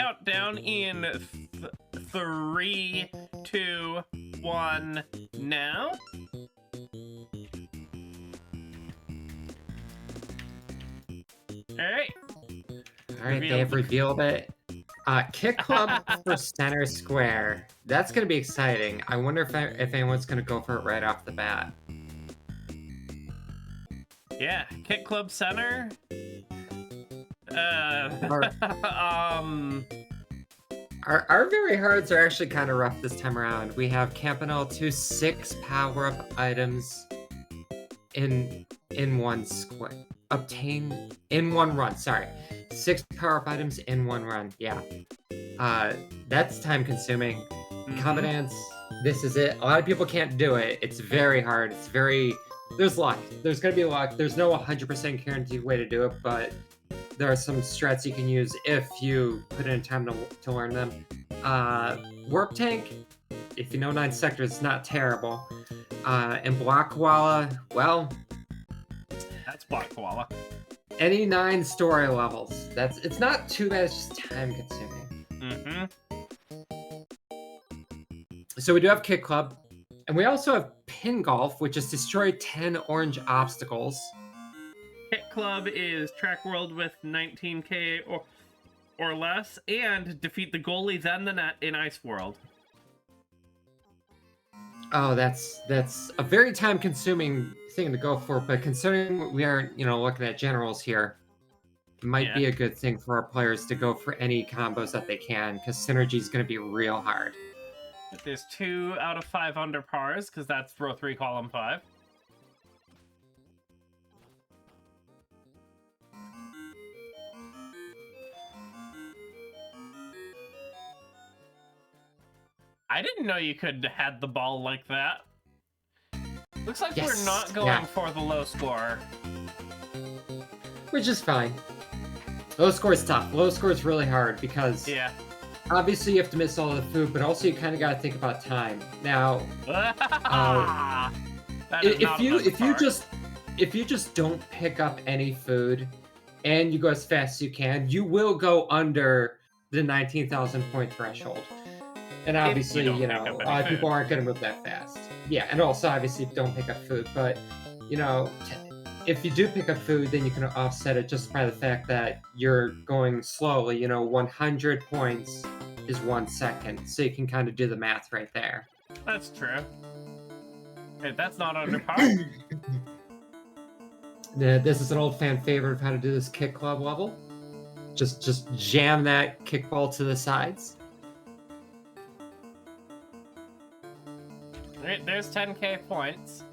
count down in 3, 2, 1, now. Alright. Alright, they've revealed it. Kick Club for center square. That's going to be exciting. I wonder if anyone's going to go for it right off the bat. Yeah, Kick Club center. Our very hards are actually kind of rough this time around. We have Campanile 2 6 power-up items in one square. Obtain in one run, sorry. 6 power-up items in one run, yeah. That's time-consuming. Commandants, this is it. A lot of people can't do it. It's very hard. It's very... There's luck. There's going to be luck. There's no 100% guaranteed way to do it, but there are some strats you can use if you put in time to learn them. Warp Tank, if you know 9 sectors, it's not terrible. And Block Koala, well... That's Block Koala. Any 9 story levels. It's not too bad, it's just time-consuming. So we do have Kick Club. And we also have Pin Golf, which is destroy 10 orange obstacles. Hit Club is track world with 19k or less, and defeat the goalie, then the net in Ice World. Oh, that's a very time-consuming thing to go for, but considering we aren't, looking at generals here, it might be a good thing for our players to go for any combos that they can, because synergy is going to be real hard. There's 2 out of 5 under pars, because that's row 3, column 5. I didn't know you could head the ball like that. Looks like we're not going for the low score. Which is fine. Low score is tough. Low score is really hard because obviously you have to miss all of the food, but also you kind of got to think about time. Now, if you just don't pick up any food and you go as fast as you can, you will go under the 19,000 point threshold. And obviously, a lot of people aren't going to move that fast. Yeah, and also obviously don't pick up food, but if you do pick up food, then you can offset it just by the fact that you're going slowly. 100 points is 1 second, so you can kind of do the math right there. That's true. Hey, that's not under par. This is an old fan favorite of how to do this Kick Club level. Just jam that kickball to the sides. All right, there's 10k points.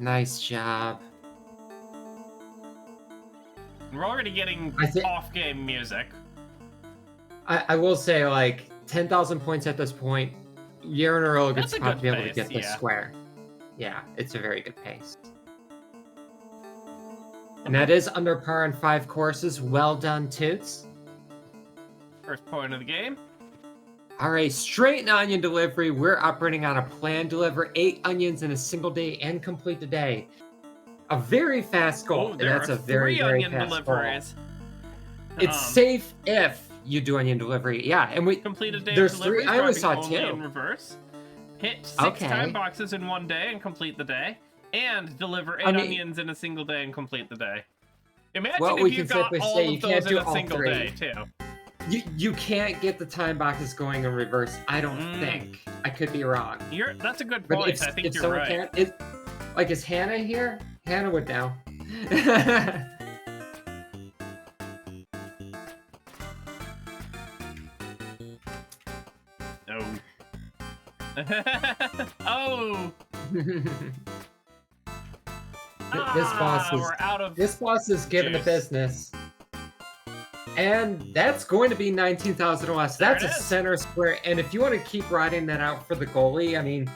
Nice job. We're already getting off-game music. I will say, 10,000 points at this point, you're in a real good spot to be able to get this square. Yeah, it's a very good pace. And that is under par in 5 courses. Well done, Toots. First point of the game. All right, straight onion delivery. We're operating on a plan. Deliver 8 onions in a single day and complete the day. A very fast goal. Oh, that's a very, very fast goal. It's safe if you do onion delivery. Yeah, and we complete a day. There's 3. I only saw 2. In reverse. Hit 6 time boxes in 1 day and complete the day. And deliver 8 onions in a single day and complete the day. Imagine if you got all of those in a single day, too. You can't get the time boxes going in reverse, I don't think. I could be wrong. That's a good point. I think you're right. Is Hannah here? Hannah would know. Oh. This boss is giving the business. And that's going to be 19,000 or less. That's a center square. And if you want to keep riding that out for the goalie, I mean,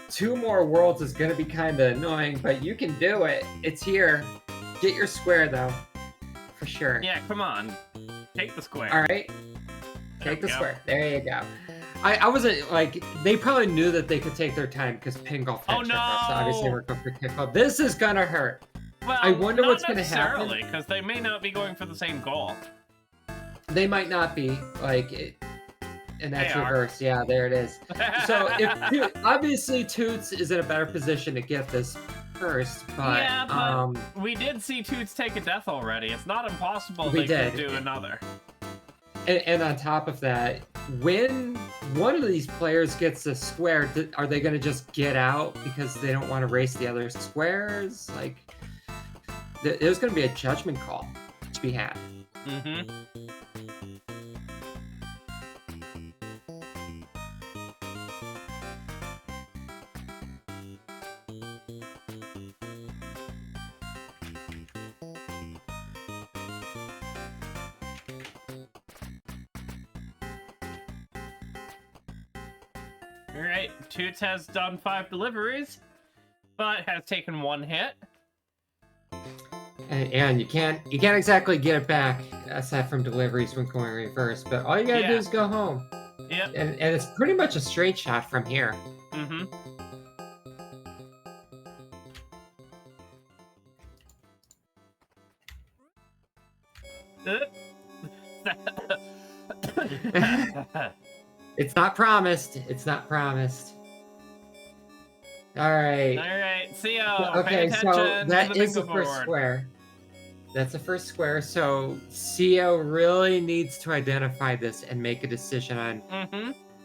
2 more worlds is going to be kind of annoying, but you can do it. It's here. Get your square, though. For sure. Yeah, come on. Take the square. All right. Take the square. There you go. I wasn't, they probably knew that they could take their time because Pin Golf had so obviously we're going for Kick Club. This is going to hurt. Well, I wonder what's going to happen. because they may not be going for the same goal. they might not be and that's reversed. Yeah, there it is. So obviously Toots is in a better position to get this first, but yeah, but we did see Toots take a death already. It's not impossible they could do another. And on top of that, when one of these players gets a square, are they going to just get out because they don't want to race the other squares? Like, there's going to be a judgment call to be had. Mm-hmm. Alright, Toots has done 5 deliveries, but has taken 1 hit. And you can't exactly get it back aside from deliveries when going reverse, but all you gotta do is go home. Yep. And it's pretty much a straight shot from here. Mm-hmm. It's not promised. It's not promised. All right. All right. See ya. Okay, so that is the first square. That's the first square. So CEO really needs to identify this and make a decision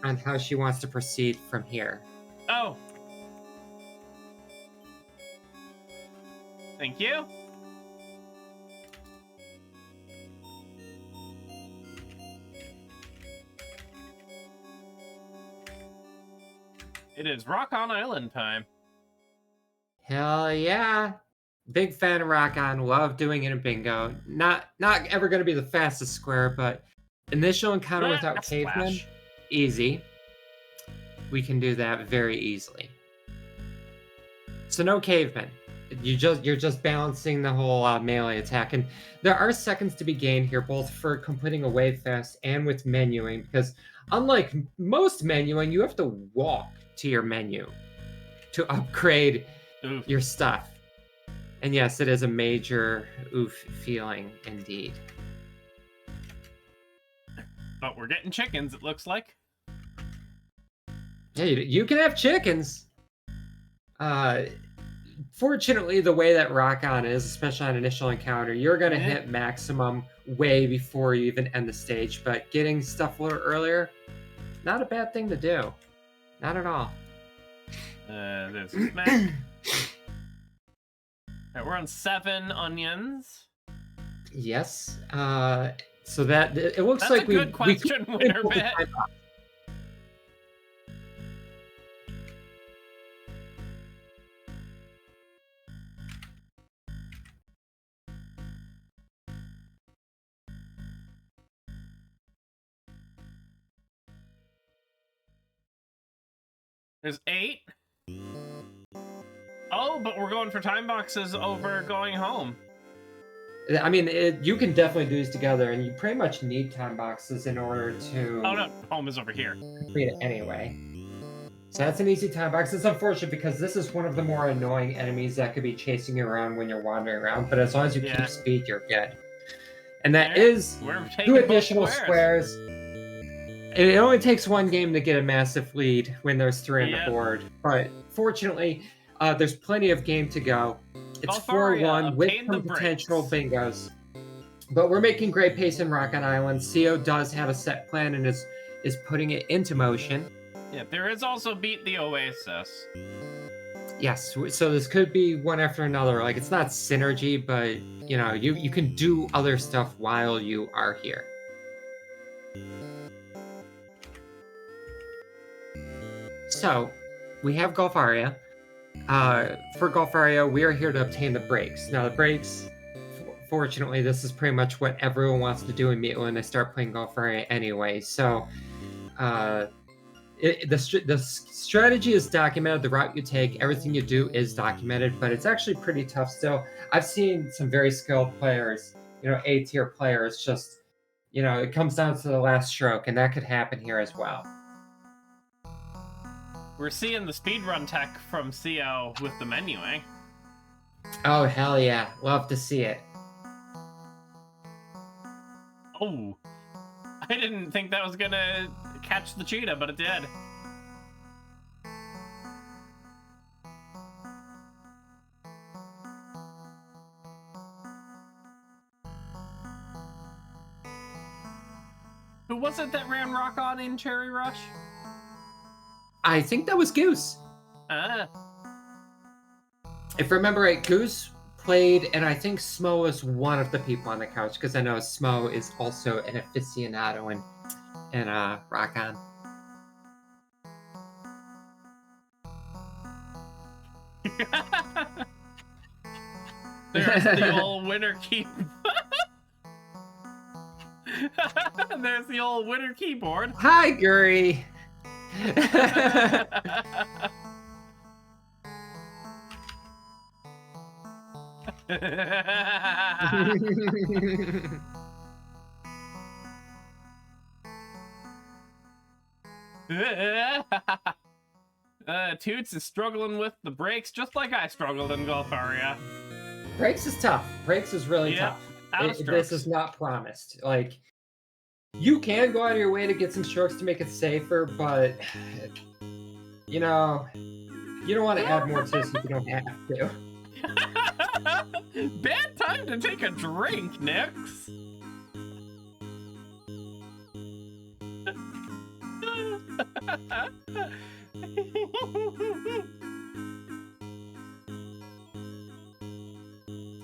on how she wants to proceed from here. Oh. Thank you. It is Rock On Island time. Hell yeah. Big fan of Rock On. Love doing it in bingo. Not ever going to be the fastest square, but initial encounter without cavemen, easy. We can do that very easily. So no cavemen. You're just balancing the whole melee attack, and there are seconds to be gained here, both for completing a wave fast and with menuing, because unlike most menuing, you have to walk to your menu to upgrade your stuff. And yes, it is a major oof feeling indeed. But we're getting chickens, it looks like. Yeah, you can have chickens. Fortunately, the way that Rock On is, especially on initial encounter, you're going to hit maximum way before you even end the stage. But getting stuff a little earlier, not a bad thing to do. Not at all. There's a smack. Alright, we're on 7 onions. Yes. So that it looks That's like a good question winner bit. There's 8. Oh, but we're going for time boxes over going home. I mean, you can definitely do these together, and you pretty much need time boxes in order to... Oh no, home is over here. ...complete it anyway. So that's an easy time box. It's unfortunate because this is one of the more annoying enemies that could be chasing you around when you're wandering around, but as long as you keep speed, you're good. And that is 2 additional squares. It only takes 1 game to get a massive lead when there's 3 on the board, but fortunately, there's plenty of game to go. It's 4-1 with some potential bingos. But we're making great pace in Rock On Island. CO does have a set plan and is putting it into motion. Yeah, there is also Beat the Oasis. Yes, so this could be one after another. Like, it's not synergy, but, you know, you can do other stuff while you are here. So, we have Golfaria. For Golfaria, we are here to obtain the breaks. Now, the breaks, fortunately, this is pretty much what everyone wants to do immediately when they start playing Golfaria anyway. So, the strategy is documented, the route you take, everything you do is documented, but it's actually pretty tough still. I've seen some very skilled players, you know, A-tier players, just, you know, it comes down to the last stroke, and that could happen here as well. We're seeing the speedrun tech from CO with the menuing. Oh, hell yeah. Love to see it. Oh, I didn't think that was gonna catch the cheetah, but it did. Who was it that ran Rock On in Cherry Rush? I think that was Goose. If I remember right, Goose played, and I think Smo was one of the people on the couch, because I know Smo is also an aficionado in Rock On. There's the old winter key. There's the old winter keyboard. Hi, Guri. Toots is struggling with the brakes, just like I struggled in Golfaria. Brakes is tough. Brakes is really tough. This is not promised. Like, you can go out of your way to get some strokes to make it safer, but you know, you don't want to add more to this if you don't have to. Bad time to take a drink, Nix.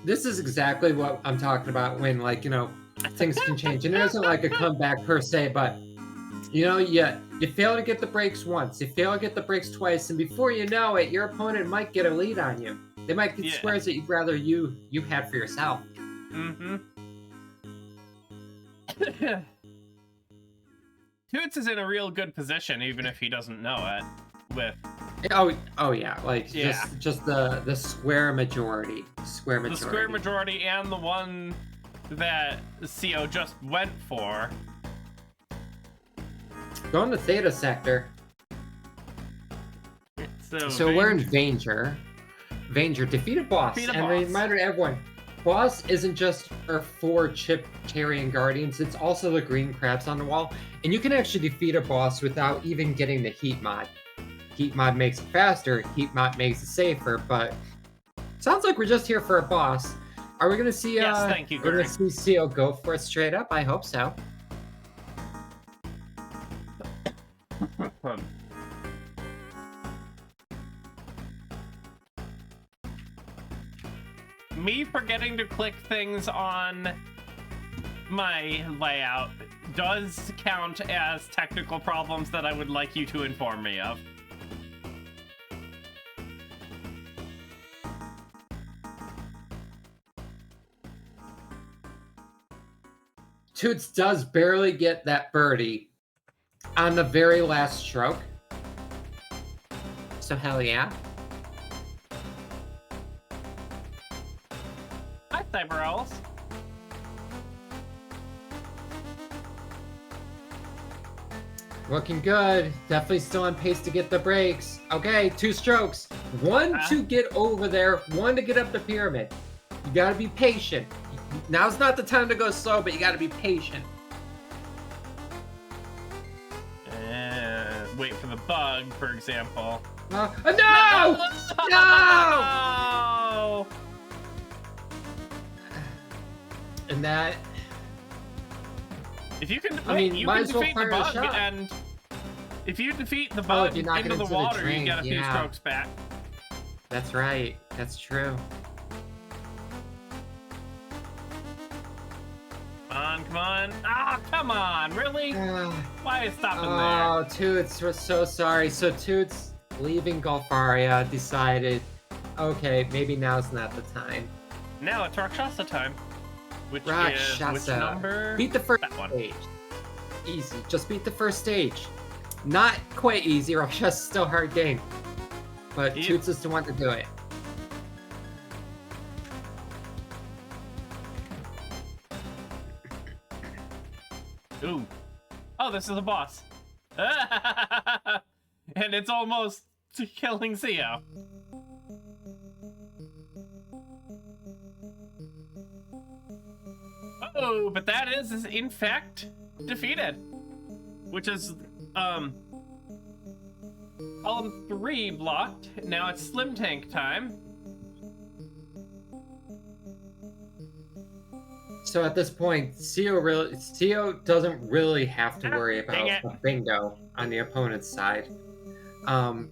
This is exactly what I'm talking about when, like, you know, things can change. And it isn't like a comeback per se, but, you know, you fail to get the breaks once, you fail to get the breaks twice, and before you know it, your opponent might get a lead on you. They might get squares that you'd rather you had for yourself. Mm-hmm. Toots is in a real good position, even if he doesn't know it. Oh yeah, like just the square majority. The square majority and the one that CO just went for. Going to Theta Sector. So we're in Vanger. Vanger, defeat a boss. And a reminder to everyone, boss isn't just our 4 chip carrying guardians, it's also the green crabs on the wall. And you can actually defeat a boss without even getting the heat mod. Heat mod makes it faster, heat mod makes it safer, but sounds like we're just here for a boss. Are we gonna see yes, thank you, we're gonna see CO go for it straight up? I hope so. Me forgetting to click things on my layout does count as technical problems that I would like you to inform me of. Toots does barely get that birdie on the very last stroke. So hell yeah. Hi, Cyber Owls. Looking good. Definitely still on pace to get the breaks. Okay, 2 strokes. 1 to get over there, 1 to get up the pyramid. You gotta be patient. Now's not the time to go slow, but you gotta be patient. Wait for the bug, for example. No! No! No! And that... If you can, you can defeat the bug, and if you defeat the bug into the water, you get a few strokes back. That's right. That's true. Come on. Ah, come on. Really? Why is stopping there? Oh, Toots, we're so sorry. So Toots, leaving Golfaria, decided, okay, maybe now's not the time. Now it's Rakshasa time. Which number? Beat the first stage. Easy. Just beat the first stage. Not quite easy. Rakshasa's still a hard game. But Toots is the one to do it. Ooh. Oh, this is a boss. And it's almost killing CO. Oh, but that is in fact defeated. Which is, column 3 blocked. Now it's Slim Tank time. So at this point, CO doesn't really have to worry about a bingo on the opponent's side. Now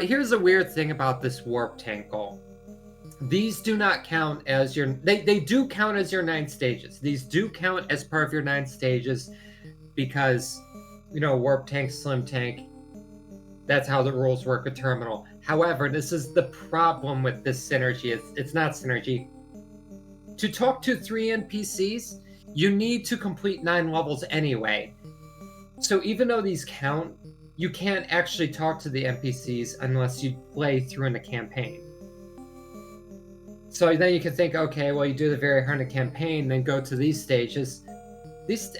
here's the weird thing about this warp tank goal. These do not count as they do count as your 9 stages. These do count as part of your 9 stages because, warp tank, slim tank, that's how the rules work with terminal. However, this is the problem with this synergy. It's not synergy. To talk to 3 NPCs, you need to complete 9 levels anyway. So even though these count, you can't actually talk to the NPCs unless you play through in a campaign. So then you can think, okay, well, you do the very hard campaign, then go to these stages.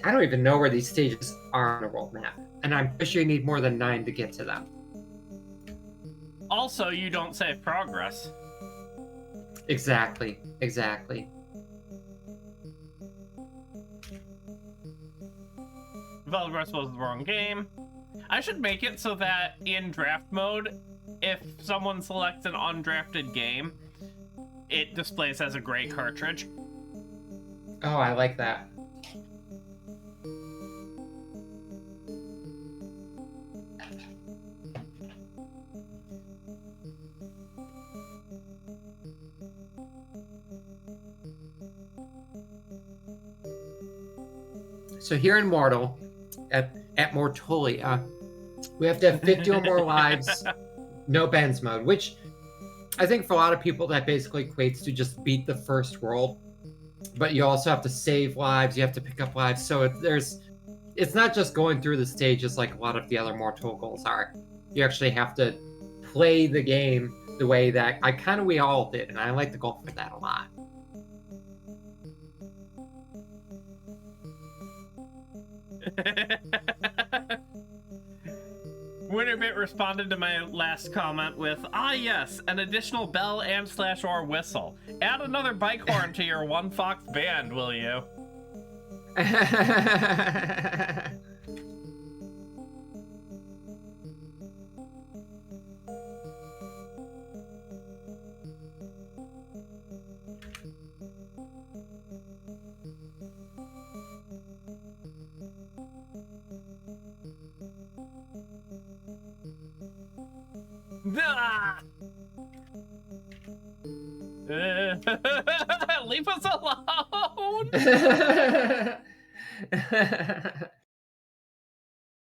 I don't even know where these stages are on the world map, and I'm pretty sure you need more than 9 to get to them. Also, you don't save progress. Exactly. Developer was the wrong game. I should make it so that in draft mode, if someone selects an undrafted game, it displays as a gray cartridge. Oh, I like that. So here in Mortal, at Mortolia, we have to have 50 or more lives, no bends mode, which I think for a lot of people that basically equates to just beat the first world. But you also have to save lives, you have to pick up lives, so it's not just going through the stages like a lot of the other Mortal goals are. You actually have to play the game the way that we all did, and I like the goal for that a lot. Winterbit responded to my last comment with, yes, an additional bell and /or whistle. Add another bike horn to your One Fox band, will you? Leave us alone!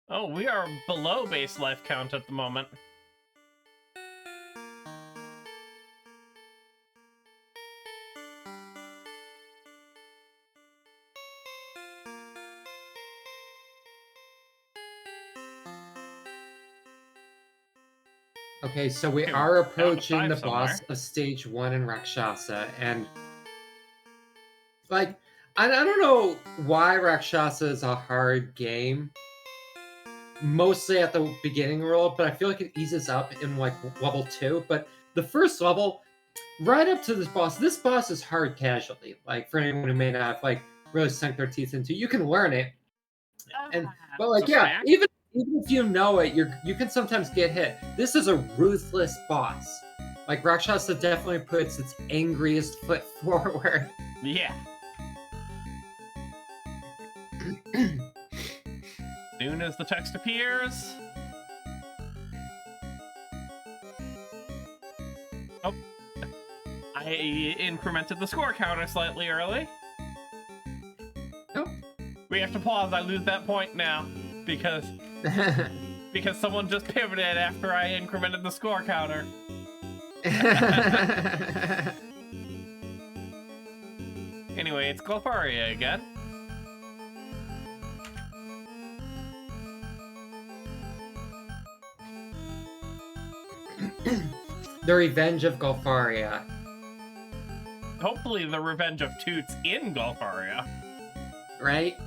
Oh, we are below base life count at the moment. Okay, so we are approaching the boss of stage 1 in Rakshasa, and I don't know why Rakshasa is a hard game. Mostly at the beginning world, but I feel like it eases up in level 2. But the first level, right up to this boss is hard casually. Like for anyone who may not have really sunk their teeth into, you can learn it. But even if you know it, you can sometimes get hit. This is a ruthless boss. Like Rakshasa definitely puts its angriest foot forward. Yeah. Soon as the text appears. Oh. I incremented the score counter slightly early. Oh. We have to pause. I lose that point now because someone just pivoted after I incremented the score counter. Anyway, it's Golfaria again. The Revenge of Golfaria. Hopefully the Revenge of Toots in Golfaria. Right?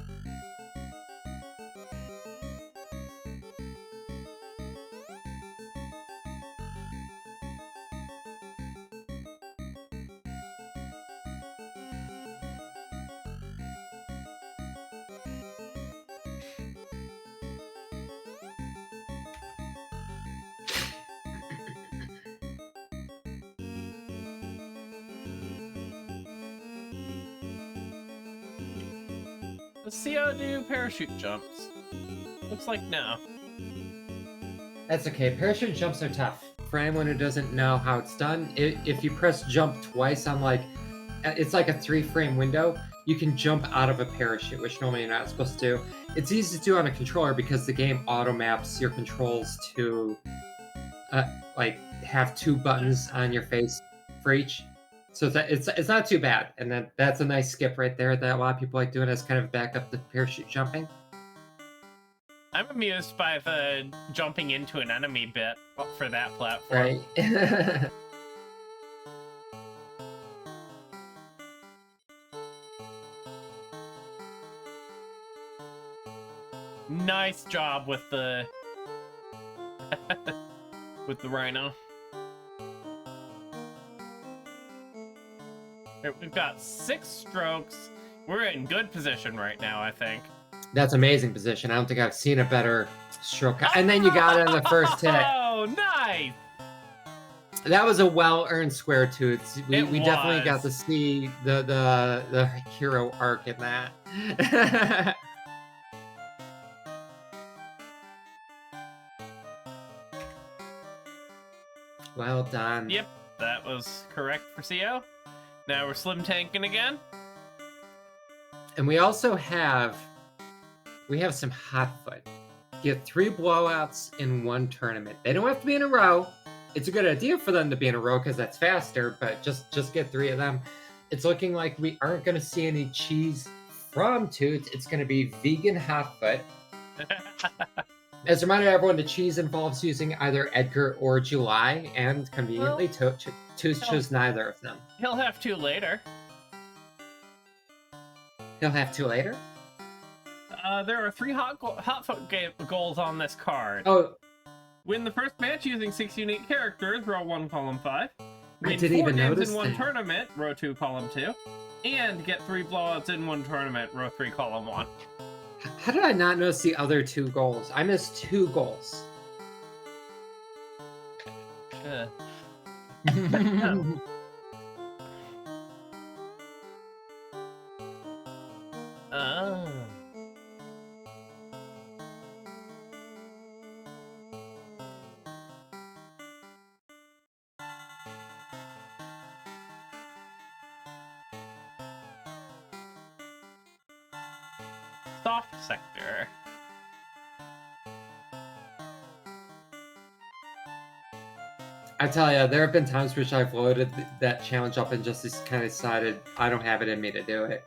Let's see how to do parachute jumps. Looks like no. That's okay. Parachute jumps are tough. For anyone who doesn't know how it's done, if you press jump twice on it's like a 3-frame window, you can jump out of a parachute, which normally you're not supposed to do. It's easy to do on a controller because the game auto maps your controls to have 2 buttons on your face for each. So it's not too bad. And that's a nice skip right there that a lot of people like doing as kind of backup to parachute jumping. I'm amused by the jumping into an enemy bit for that platform. Right. Nice job with the with the rhino. We've got 6 strokes. We're in good position right now, I think. That's amazing position. I don't think I've seen a better stroke. And then you got it on the first hit. Oh, nice! That was a well-earned square tooth. We definitely got to see the hero arc in that. Well done. Yep, that was correct for CO. Now we're slim tanking again. And we also have some hot foot. Get 3 blowouts in 1 tournament. They don't have to be in a row. It's a good idea for them to be in a row because that's faster, but just get 3 of them. It's looking like we aren't going to see any cheese from Toots. It's going to be vegan hot foot. As a reminder to everyone, the cheese involves using either Edgar or July, and conveniently, Toots chose neither of them. He'll have 2 later. He'll have 2 later? There are 3 hot foot goals on this card. Oh. Win the first match using 6 unique characters, row 1, column 5. Win I didn't 4 even games notice in 1 that. tournament, row 2, column 2. And get 3 blowouts in 1 tournament, row 3, column 1. How did I not notice the other 2 goals? I missed 2 goals. Oh. Soft sector. I tell you, there have been times which I've loaded that challenge up and just kind of decided I don't have it in me to do it.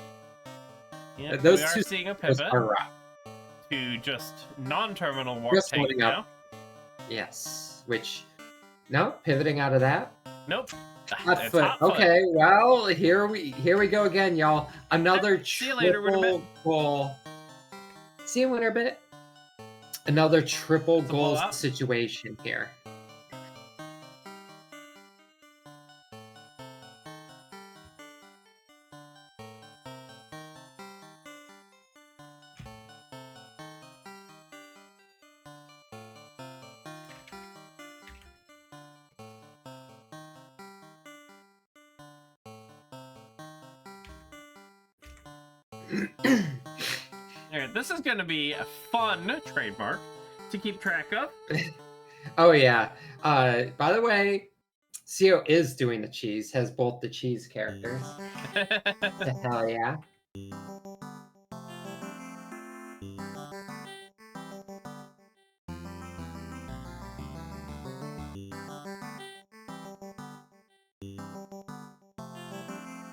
Yeah, Those we are 2 seeing a pivot are rough. to just non-terminal warp Just tank loading now. up. Yes, which no pivoting out of that. Nope. Hot foot. Okay, well here we go again, y'all. Another See you later, triple goal. See you in a bit. Another triple goal situation here. Alright, this is going to be a fun trademark to keep track of. Oh yeah. By the way, CO is doing the cheese, has both the cheese characters. The hell yeah.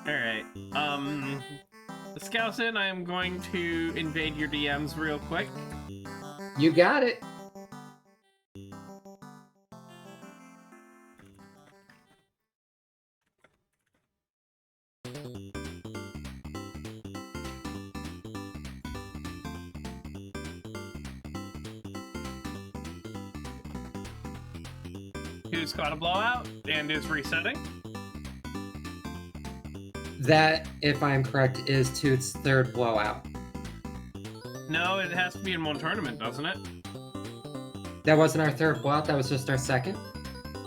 Alright, ScouSin, I am going to invade your DMs real quick. You got it. Who's got a blowout and is resetting? That, if I'm correct, is Toots' 3rd blowout. No, it has to be in 1 tournament, doesn't it? That wasn't our 3rd blowout, that was just our 2nd?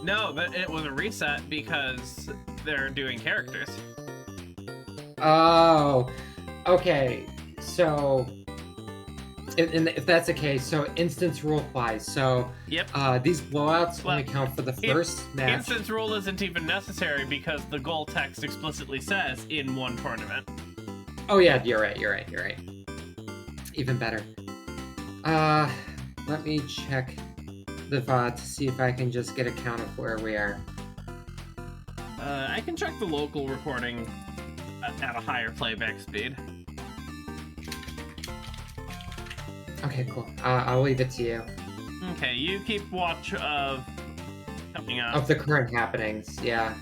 No, but it was a reset because they're doing characters. Oh, okay. So, and if that's the case, so instance rule applies. So, yep. These blowouts only count for the first match. Instance rule isn't even necessary because the goal text explicitly says in one tournament. Oh yeah, you're right. Even better. Let me check the VOD to see if I can just get a count of where we are. I can check the local recording at a higher playback speed. Okay, cool. I'll leave it to you. Okay, you keep watch of coming up. Of the current happenings, yeah.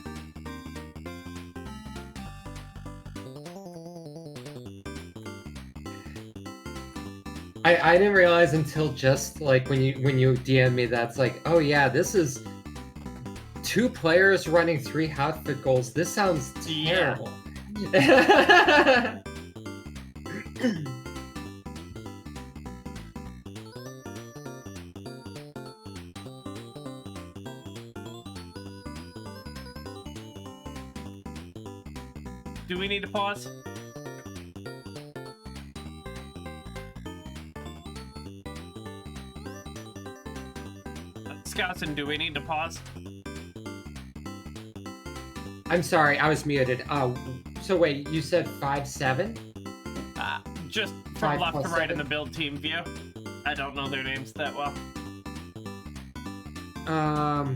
I didn't realize until just like when you DM me that's like, oh yeah, this is 2 players running 3 outfit goals. This sounds terrible. Yeah. Do we need to pause? ScouSin, do we need to pause? I'm sorry, I was muted. So wait, you said 5-7? Just from left to right in the build team view. I don't know their names that well.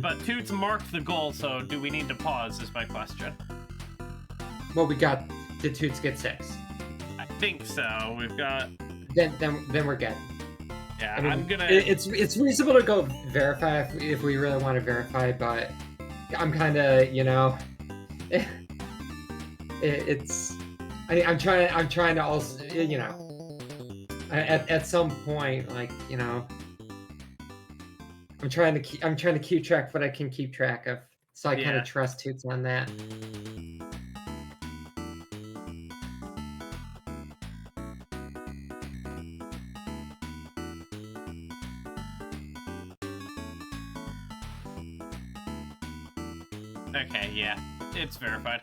But Tutes marked the goal, so do we need to pause is my question. Well, we got... Did Toots get 6? I think so. We've got... Then we're good. Yeah, I mean, I'm gonna... It's reasonable to go verify if we really want to verify, but I'm kind of, you know... I'm trying to also, you know... At some point, like, you know... I'm trying to keep track of what I can keep track of. So I kind of trust Toots on that. Okay, yeah, it's verified.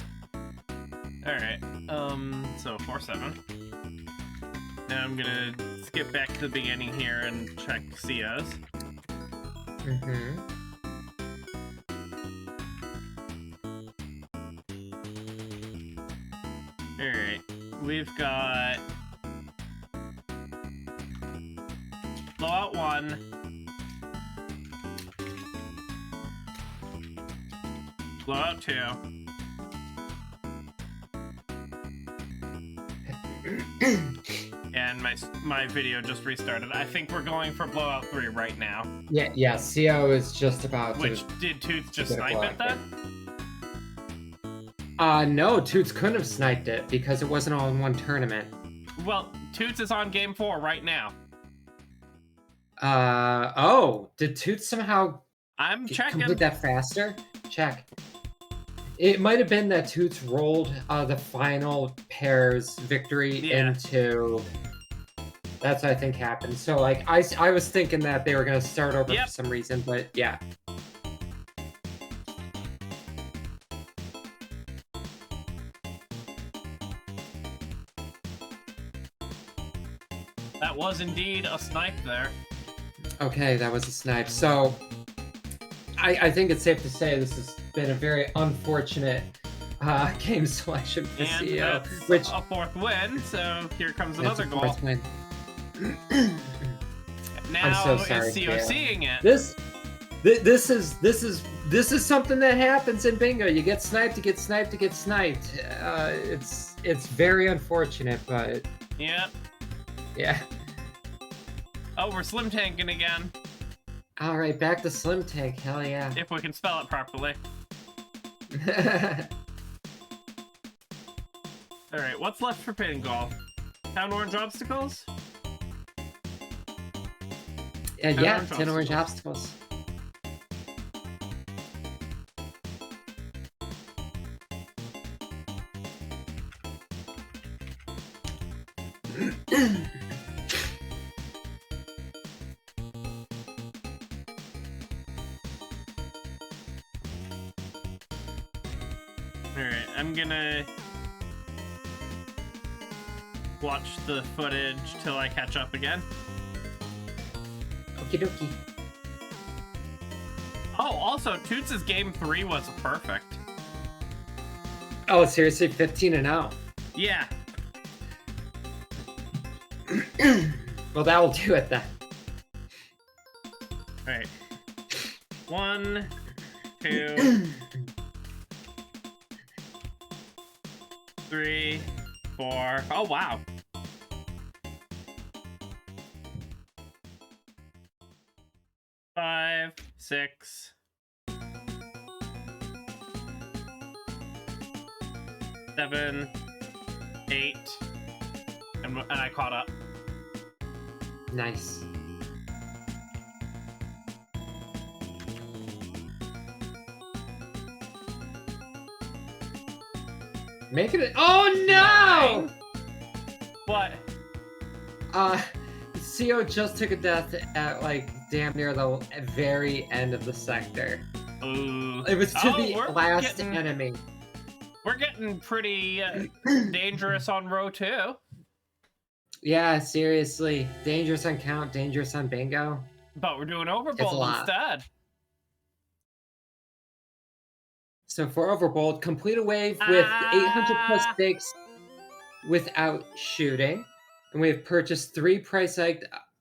Alright, so 4-7. Now I'm gonna skip back to the beginning here and check COs. Mm-hmm. Alright, we've got... Blowout 1. Blowout 2. And my video just restarted. I think we're going for blowout 3 right now. Yeah, CO is just about Which, did Toots just snipe it then? No, Toots couldn't have sniped it because it wasn't all in one tournament. Well, Toots is on game 4 right now. Oh, did Toots somehow I'm checking. Complete that faster? Check. It might have been that Toots rolled the final pair's victory into... That's what I think happened. So, like, I was thinking that they were going to start over for some reason, but yeah. That was indeed a snipe there. Okay, that was a snipe. So, I think it's safe to say this has been a very unfortunate game selection for CEO. Which a 4th win, so here comes another goal. 4th win. Now I'm so sorry, is CO seeing it. This is something that happens in bingo. You get sniped, you get sniped, you get sniped. It's very unfortunate, but yeah. Oh, we're slim tanking again. All right, back to slim tank. Hell yeah. If we can spell it properly. All right, what's left for pin golf? Town orange obstacles? Yeah, 10 orange obstacles. Alright, I'm gonna... watch the footage till I catch up again. Okie dokie. Oh, also, Toots' game 3 was perfect. Oh, seriously? 15-0? Yeah. Well, that will do it then. Alright. 1, 2, 3, 4. Oh, wow. Five, 6, 7, 8, and I caught up. Nice. Make it. Oh no! 9. What? CO just took a death at like damn near the very end of the sector. Ooh. It was to the last enemy. We're getting pretty dangerous on row 2. Yeah, seriously. Dangerous on count, dangerous on bingo. But we're doing overbold instead. So for overbold, complete a wave with 800 plus stakes without shooting. And we have purchased 3 price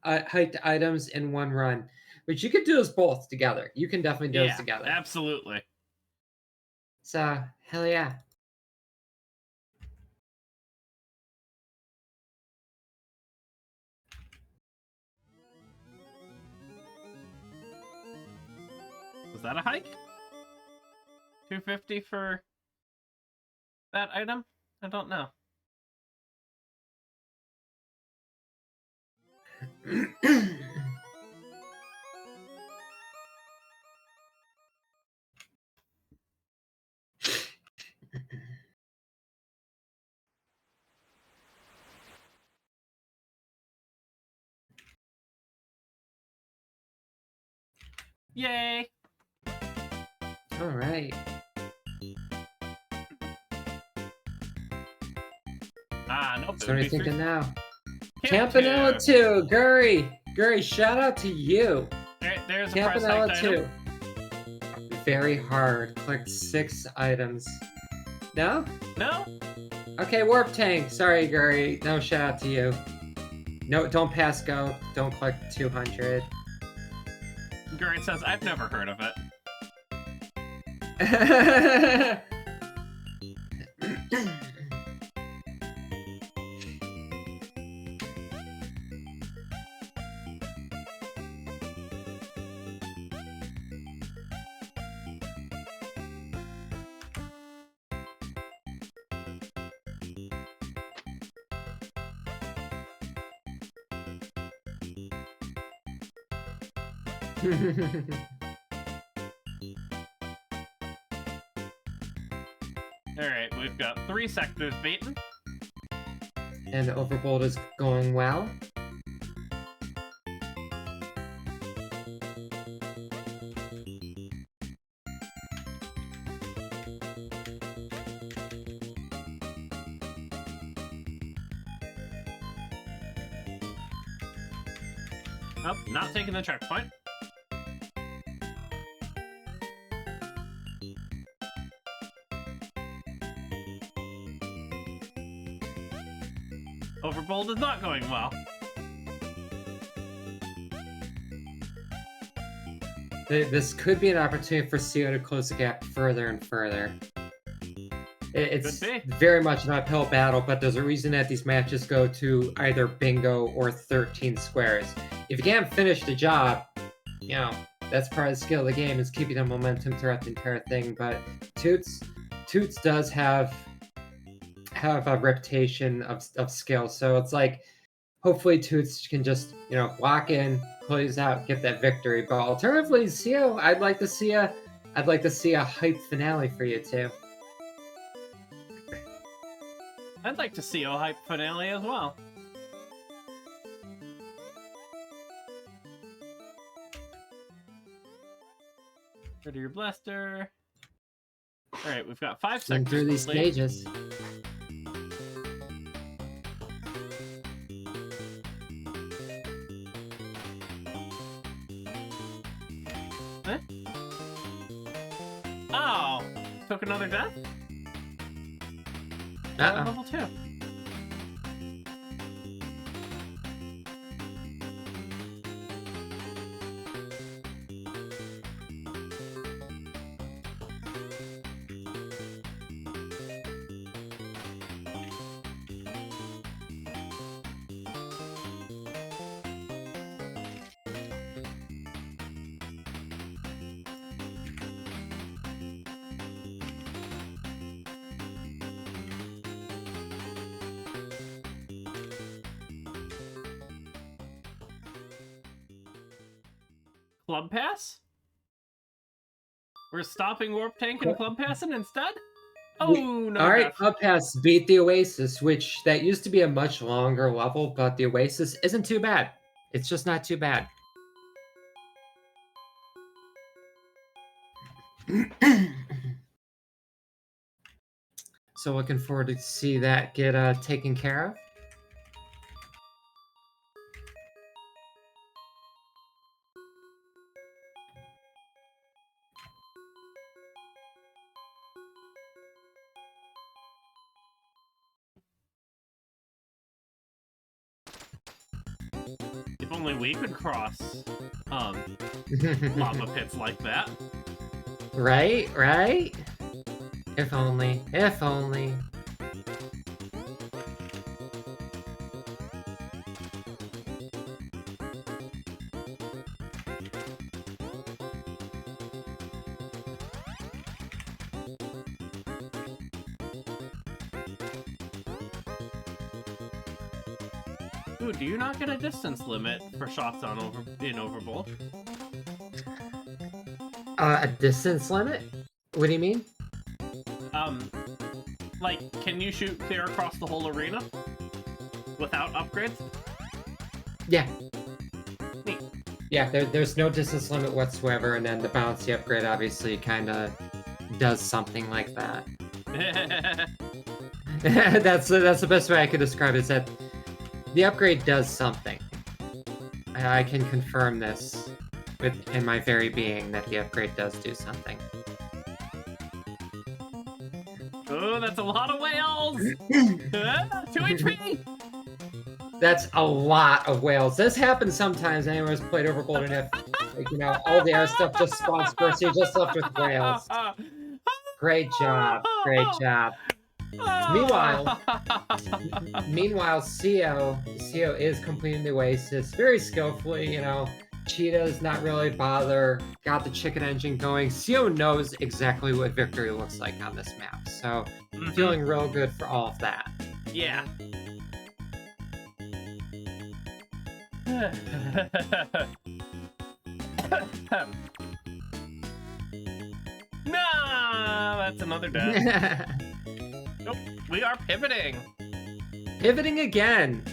hiked items in 1 run. Which you could do this both together. You can definitely do this together. Absolutely. So, hell yeah. Was that a hike? 250 for that item? I don't know. Yay! All right. Nope. So what are you thinking now? Campanella 2, Gurry, shout out to you. There's a Campanella price 2. Very hard. Collect 6 items. No? No? Okay, Warp Tank. Sorry, Gurry. No shout out to you. No, don't pass go. Don't collect 200. Gurry says, I've never heard of it. Alright, we've got 3 sectors beaten. And Overbold is going well. Oh, not taking the checkpoint. Overbold is not going well. This could be an opportunity for CO to close the gap further and further. It's very much an uphill battle, but there's a reason that these matches go to either bingo or 13 squares. If you can't finish the job, you know, that's part of the skill of the game, is keeping the momentum throughout the entire thing. But Toots does have a reputation of skill, so it's like hopefully Toots can just, you know, lock in, close out, get that victory. But alternatively, CO, I'd like to see a hype finale for you too. I'd like to see a hype finale as well. Go to your blaster. Alright, we've got 5 seconds. Through these stages. took another death? Uh-oh. Level 2. Club Pass? We're stopping Warp Tank and Club Passing instead? Oh, no. Alright, Club Pass beat the Oasis, which that used to be a much longer level, but the Oasis isn't too bad. It's just not too bad. So looking forward to see that get taken care of. If only we could cross lava pits like that. Right, right? If only, if only. Ooh, do you not get a distance limit for shots on in Overbold? A distance limit? What do you mean? Like, can you shoot clear across the whole arena without upgrades? Yeah. Neat. Yeah, there's no distance limit whatsoever, and then the bouncy upgrade obviously kind of does something like that. That's the best way I could describe it, is that the upgrade does something. I can confirm this in my very being that the upgrade does do something. Oh, that's a lot of whales! 2 HP! That's a lot of whales. This happens sometimes. Anyone who's played Overbold, and if, like, you know, all the air stuff just spawns first, you're just left with whales. Great job. Great job. Meanwhile, CO is completing the Oasis very skillfully. You know, Cheetah's not really bother. Got the chicken engine going. CO knows exactly what victory looks like on this map, so feeling real good for all of that. Yeah. Nah, that's another death. Nope, we are pivoting. Pivoting again.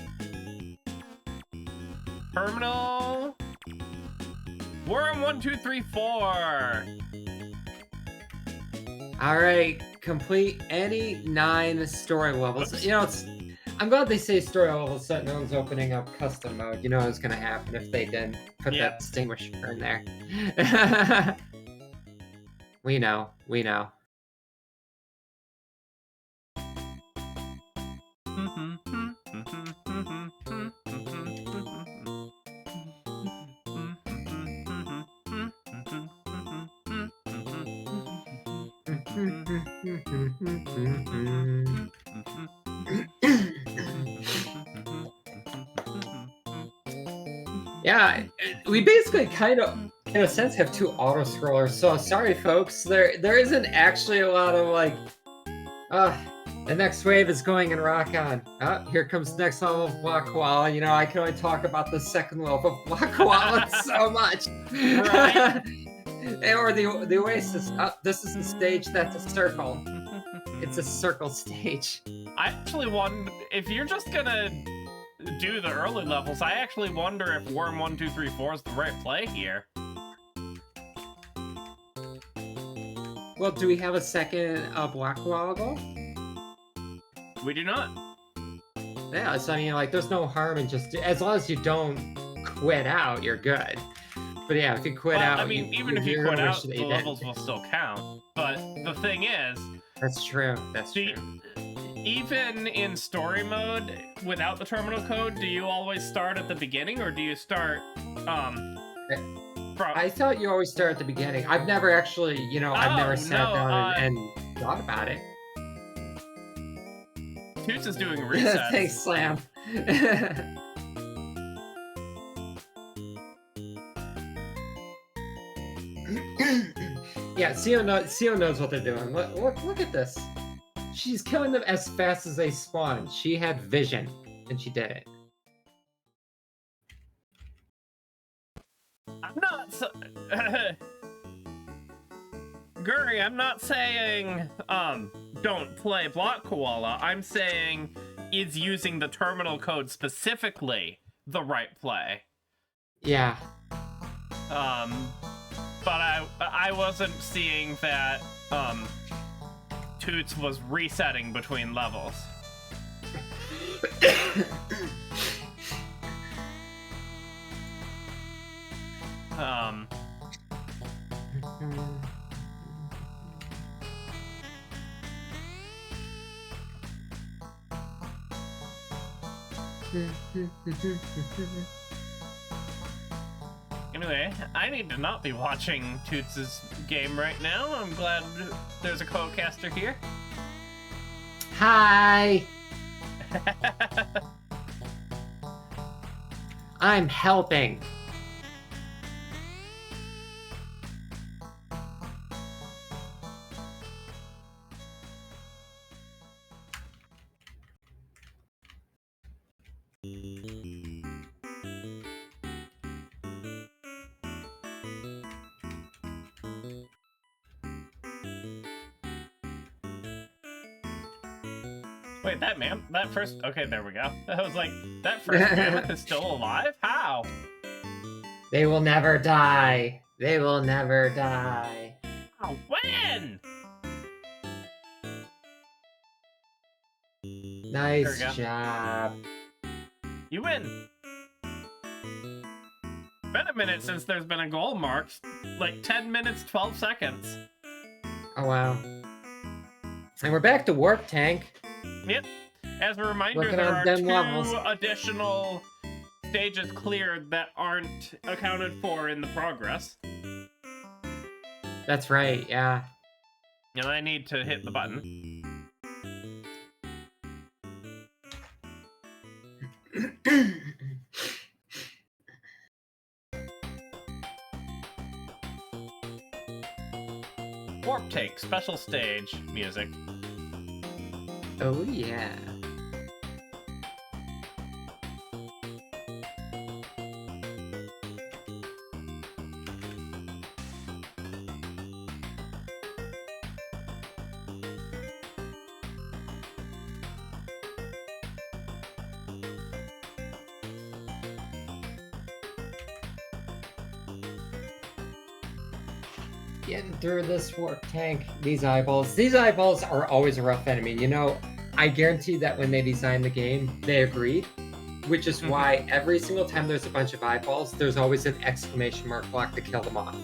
Terminal. Worm 1, 2, 3, 4. All right, complete any 9 story levels. Oops. You know, I'm glad they say story levels so no one's opening up custom mode. You know what's gonna happen if they didn't put that distinguisher in there. We know. Yeah, we basically kind of, in a sense, have 2 auto scrollers. So sorry, folks. There isn't actually a lot of like, the next wave is going in Rock On. Oh, here comes the next level of Block Koala. You know, I can only talk about the second level of Block Koala so much. Right. Or the Oasis. Oh, this is the stage that's a circle. It's a circle stage. I actually wonder if you're just gonna do the early levels. I actually wonder if Worm 1, 2, 3, 4 is the right play here. Well, do we have a second Block Koala goal? We do not. Yeah, so I mean, like, there's no harm in just, as long as you don't quit out, you're good. But yeah, if you quit out, I mean, even if you quit out, the levels will still count. But the thing is, that's true. That's true. Even in story mode, without the terminal code, do you always start at the beginning, or do you start I thought you always start at the beginning. I've never actually, I've never sat down and thought about it. Tutes is doing resets. Thanks, Slam. Yeah, Seal knows what they're doing. Look at this. She's killing them as fast as they spawn. She had vision, and she did it. I'm not Guri, I'm not saying, don't play Block Koala. I'm saying, is using the terminal code specifically the right play? Yeah. But I wasn't seeing that, Tutes was resetting between levels. Anyway, I need to not be watching Toots' game right now. I'm glad there's a co-caster here. Hi! I'm helping. Wait, that first, okay, there we go. I was like, that first mammoth is still alive? How? They will never die. They will never die. Oh, when? Nice job. You win. Been a minute since there's been a goal marked. Like 10 minutes, 12 seconds. Oh, wow. And we're back to Warp Tank. Yep. As a reminder, there are 2 additional stages cleared that aren't accounted for in the progress. That's right, yeah. And I need to hit the button. Warp Tank, special stage music. Oh, yeah. Getting through this Warp Tank. These eyeballs are always a rough enemy. I guarantee that when they designed the game, they agreed. Which is why every single time there's a bunch of eyeballs, there's always an exclamation mark block to kill them off.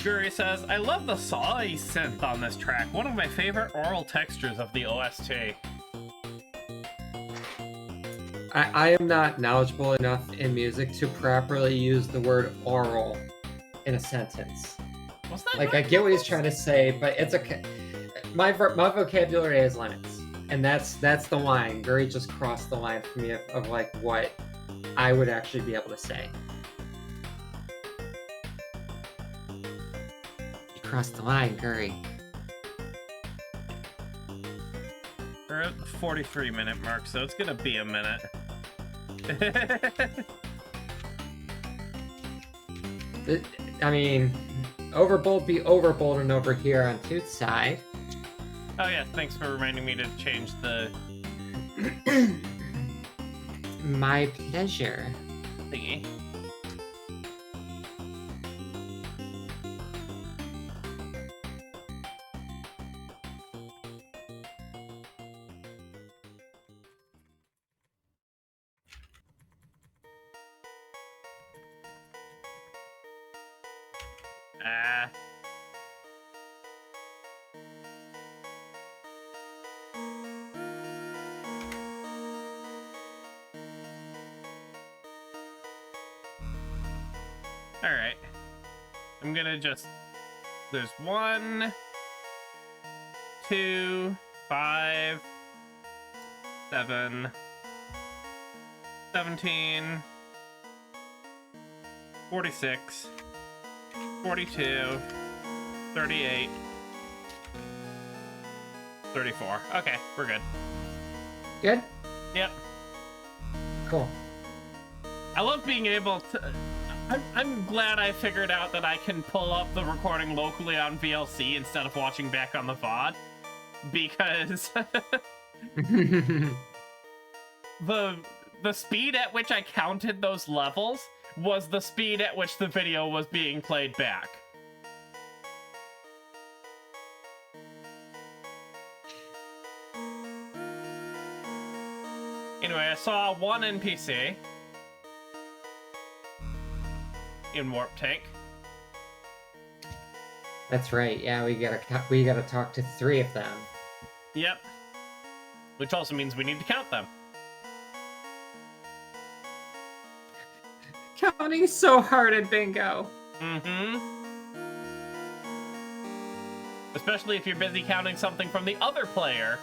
Guri says, I love the sawy synth on this track. One of my favorite oral textures of the OST. I am not knowledgeable enough in music to properly use the word oral in a sentence. What's that? Like, I get what he's trying to say, but it's okay. My vocabulary has limits, and that's the line. Guri just crossed the line for me of like what I would actually be able to say. You crossed the line, Guri. We're at the 43-minute mark, so it's gonna be a minute. I mean, Overbold be overbolden over here on Toots' side. Oh yeah, thanks for reminding me to change the... My pleasure. Thingy. Alright. I'm gonna just... There's 1, 2, 5, 7, 17, 46, 42, 38, 34. Okay, we're good. Good? Yep. Cool. I love being able to... I'm glad I figured out that I can pull up the recording locally on VLC instead of watching back on the VOD. Because... the speed at which I counted those levels was the speed at which the video was being played back. Anyway, I saw 1 NPC in Warp Tank. That's right. Yeah, we gotta talk to 3 of them. Yep. Which also means we need to count them. Counting is so hard at bingo. Mm-hmm. Especially if you're busy counting something from the other player.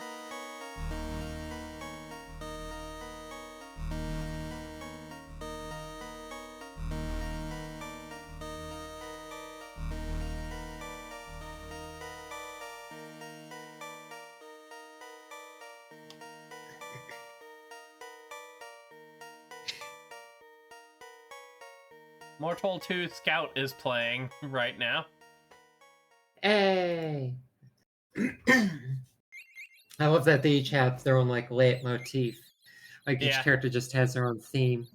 Mortal 2 Scout is playing right now. Hey! I love that they each have their own, like, leitmotif. Like, each character just has their own theme.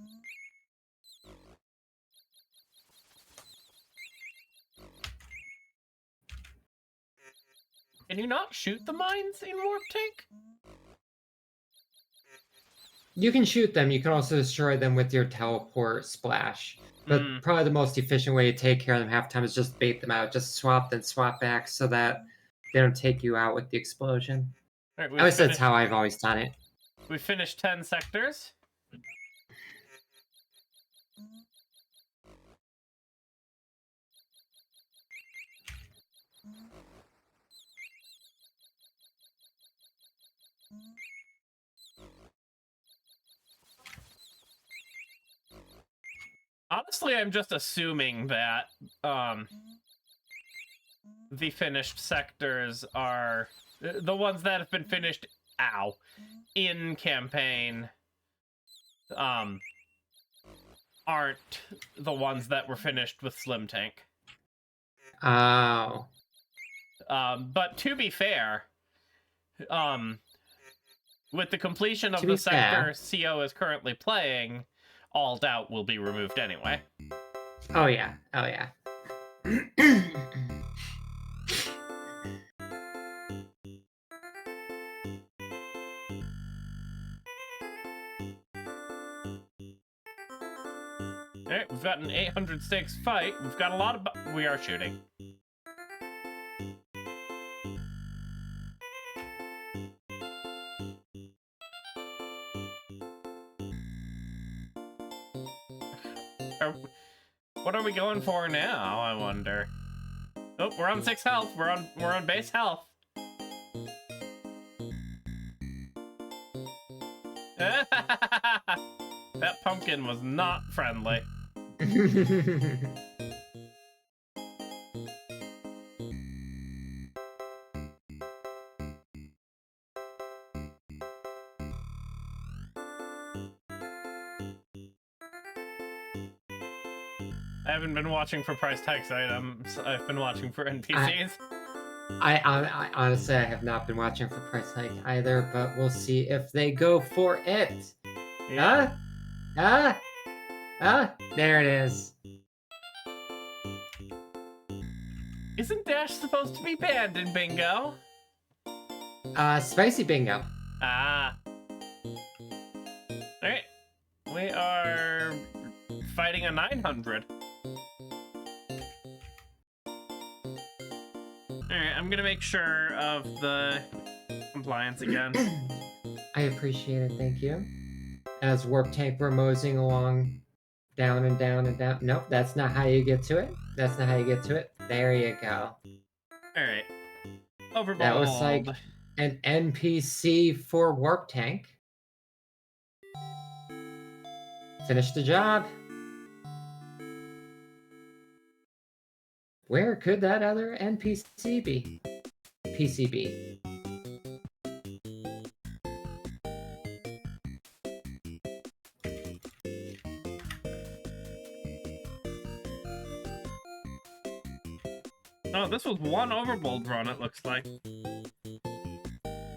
Can you not shoot the mines in Warp Tank? You can shoot them. You can also destroy them with your teleport splash. But probably the most efficient way to take care of them half the time is just bait them out. Just swap, then swap back so that they don't take you out with the explosion. Right, at least that's how I've always done it. We finished 10 sectors. Honestly, I'm just assuming that the finished sectors are the ones that have been finished in campaign aren't the ones that were finished with Slim Tank. Oh. But to be fair, with the completion of the sector CO is currently playing, all doubt will be removed anyway. Oh yeah. Oh yeah. Alright, we've got an 800 stakes fight. We've got a lot of... We are shooting. What are we going for now, I wonder? Oh, we're on 6 health. We're on base health. That pumpkin was not friendly. I haven't been watching for price tags items. I've been watching for NPCs. I honestly, I have not been watching for price hike either, but we'll see if they go for it. Yeah. There it is. Isn't Dash supposed to be banned in bingo? Spicy bingo. Ah. Alright. We are fighting a 900. Alright, I'm gonna make sure of the compliance again. I appreciate it, thank you. As Warp Tank, we're moseying along, down and down and down. Nope, that's not how you get to it. That's not how you get to it. There you go. Alright. Overbold. That was like an NPC for Warp Tank. Finish the job. Where could that other NPC be? PCB. Oh, this was one overbold run, it looks like.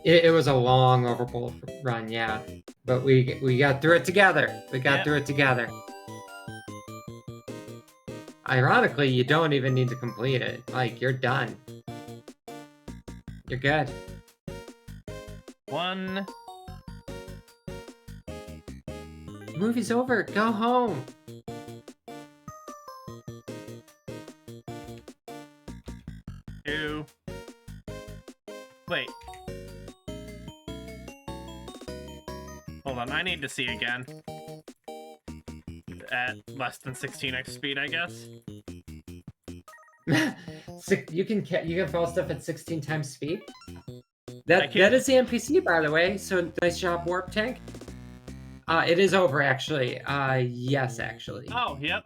It was a long overbold run, yeah. But we got through it together. We got through it together. Ironically, you don't even need to complete it. Like, you're done. You're good. 1. The movie's over. Go home. Two. Wait. Hold on, I need to see again. At less than 16x speed, I guess. You can fall stuff at 16 times speed. That is the NPC, by the way. So nice job, Warp Tank. It is over, actually. Yes, actually. Oh, yep.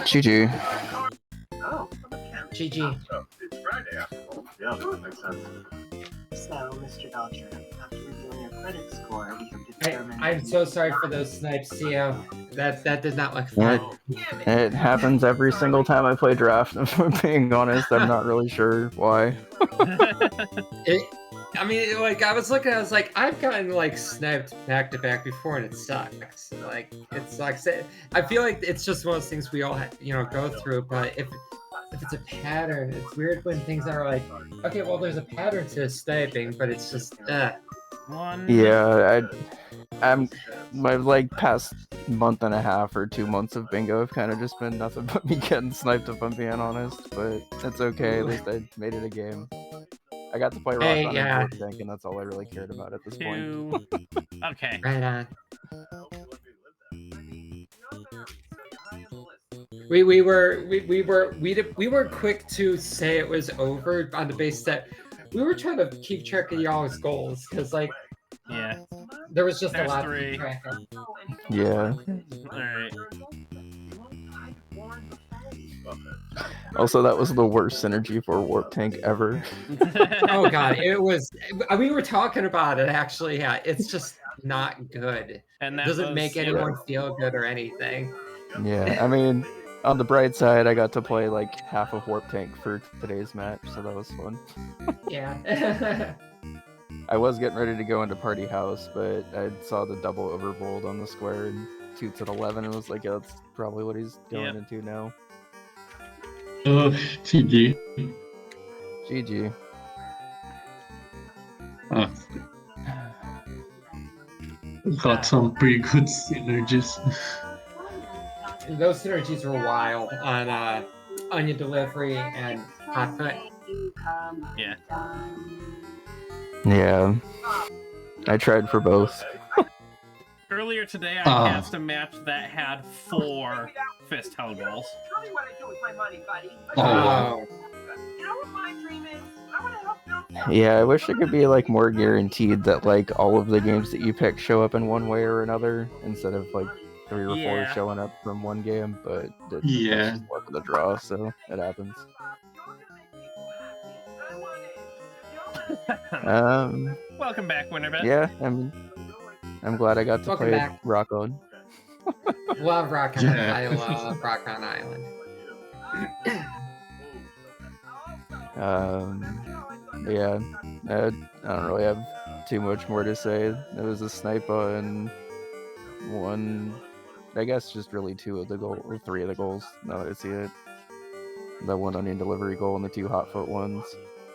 GG. GG. It's Friday after all. Yeah, that makes sense. So, Mr. Belcher, after reviewing your credit score, we have determined... I'm so sorry for those snipes, CO. That did not look fun. It happens every single time I play draft, if I'm being honest. I'm not really sure why. I mean, like, I was looking, I was like, I've gotten, like, sniped back to back before, and it sucks. Like, it sucks. I feel like it's just one of those things we all, go through, but if it's a pattern, it's weird when things are like, okay, well, there's a pattern to sniping, but it's just, 1. Yeah, I'm my like past month and a half or 2 months of bingo have kind of just been nothing but me getting sniped, if I'm being honest. But it's okay. At least I made it a game. I got to play Rock on and Warp Tank, and that's all I really cared about at this point. Okay. Right on. We were quick to say it was over on the basis that we were trying to keep track of y'all's goals, because like, yeah, there was just there's a lot 3. to keep track of. Yeah. Alright. Also, that was the worst synergy for Warp Tank ever. Oh god, it was. We were talking about it actually. Yeah, it's just not good. And that doesn't make anyone feel good or anything. Yeah, I mean, on the bright side, I got to play like half of Warp Tank for today's match, so that was fun. Yeah. I was getting ready to go into Party House, but I saw the double overbold on the square and tutes at 11 and was like, yeah, that's probably what he's going into now. GG. GG. Got some pretty good synergies. Those synergies were wild on Onion Delivery and Hot Foot. Yeah. Yeah. I tried for both. Earlier today, I cast a match that had 4 fist hell goals. Tell me what I do with my money, buddy. Oh. You know what my dream is? I want to help them. Yeah, I wish it could be like more guaranteed that like all of the games that you pick show up in one way or another instead of like 3 or 4 showing up from one game, but it's just more for the draw, so it happens. Welcome back, Winterbet. Yeah, I'm glad I got to play Rock On. Love Rock On. I love Rock On Island. Yeah, I don't really have too much more to say. It was a sniper and one, I guess just really 2 of the goals, or 3 of the goals, now that I see it. The one onion delivery goal and the 2 hot foot ones.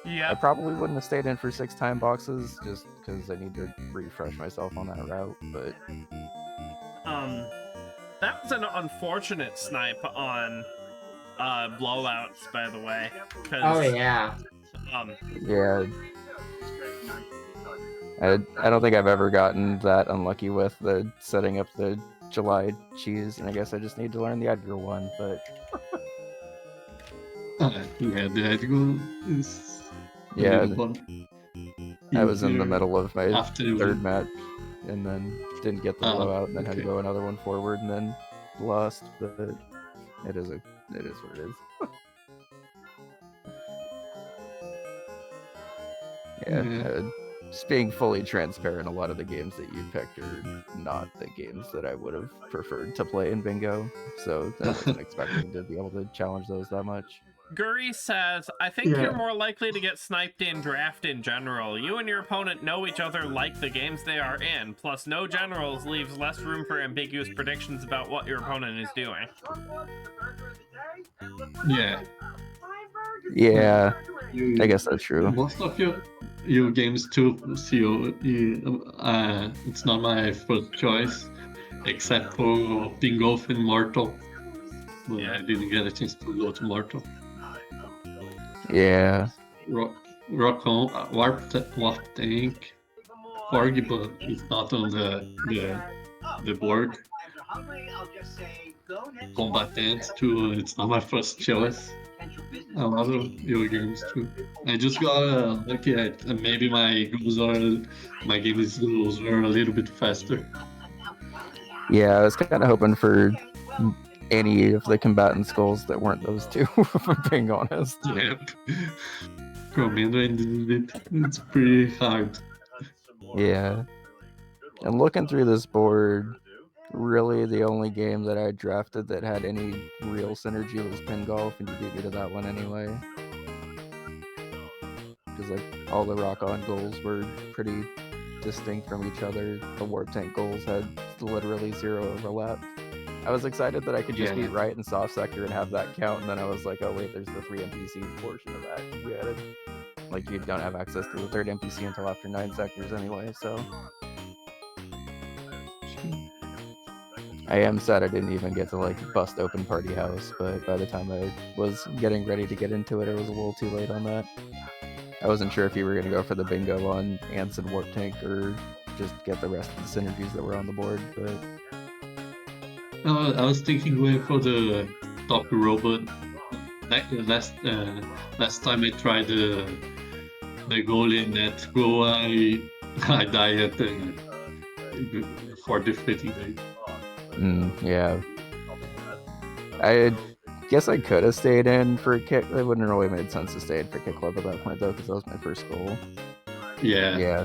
Yeah. I probably wouldn't have stayed in for 6 time boxes just because I need to refresh myself on that route, but that was an unfortunate snipe on blowouts, by the way. Oh yeah. Yeah. I don't think I've ever gotten that unlucky with the setting up the July cheese, and I guess I just need to learn the Edgar one, but yeah, the Edgar is yeah, fun. I was in the middle of my After third match and then didn't get the blowout, and then had to go another one forward and then lost, but it is what it is. Yeah. Just being fully transparent, a lot of the games that you picked are not the games that I would have preferred to play in bingo, so I wasn't expecting to be able to challenge those that much. Guri says, I think you're more likely to get sniped in draft in general. You and your opponent know each other like the games they are in, plus no generals leaves less room for ambiguous predictions about what your opponent is doing. Yeah, I guess that's true. Most of your games too, so it's not my first choice, except for Bingo and Mortal. But I didn't get a chance to go to Mortal. Yeah. Rock on, Warp Tank, Forgy, but it's not on the board. Combatant too, it's not my first choice. A lot of your games too. I just got lucky at maybe my game's goals were a little bit faster. Yeah, I was kind of hoping for any of the combatants' goals that weren't those two, if I'm being honest. Yep. Commander, it's pretty hard. Yeah. And looking through this board, really the only game that I drafted that had any real synergy was Pin Golf, and you beat me to that one anyway. Because like all the Rock On goals were pretty distinct from each other. The Warp Tank goals had literally 0 overlap. I was excited that I could just beat Right and Soft Sector and have that count, and then I was like, oh wait, there's the 3 NPC portion of that you added. Like, you don't have access to the 3rd NPC until after 9 sectors anyway, so... I am sad I didn't even get to, like, bust open Party House, but by the time I was getting ready to get into it, it was a little too late on that. I wasn't sure if you were going to go for the bingo on Ants and Warp Tank, or just get the rest of the synergies that were on the board, but... I was thinking going for the Top Robot. Last time I tried the goal in that go, I died for defeating it. Yeah. I guess I could have stayed in for Kick. It wouldn't really made sense to stay in for Kick Club at that point, though, because that was my first goal. Yeah.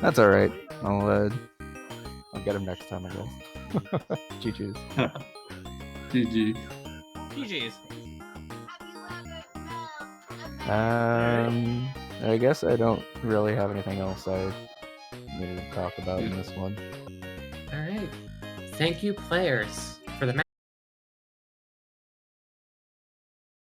That's alright. I'll get him next time, I guess. GG's. GG. GG's. I guess I don't really have anything else I needed to talk about in this one. Alright. Thank you, players.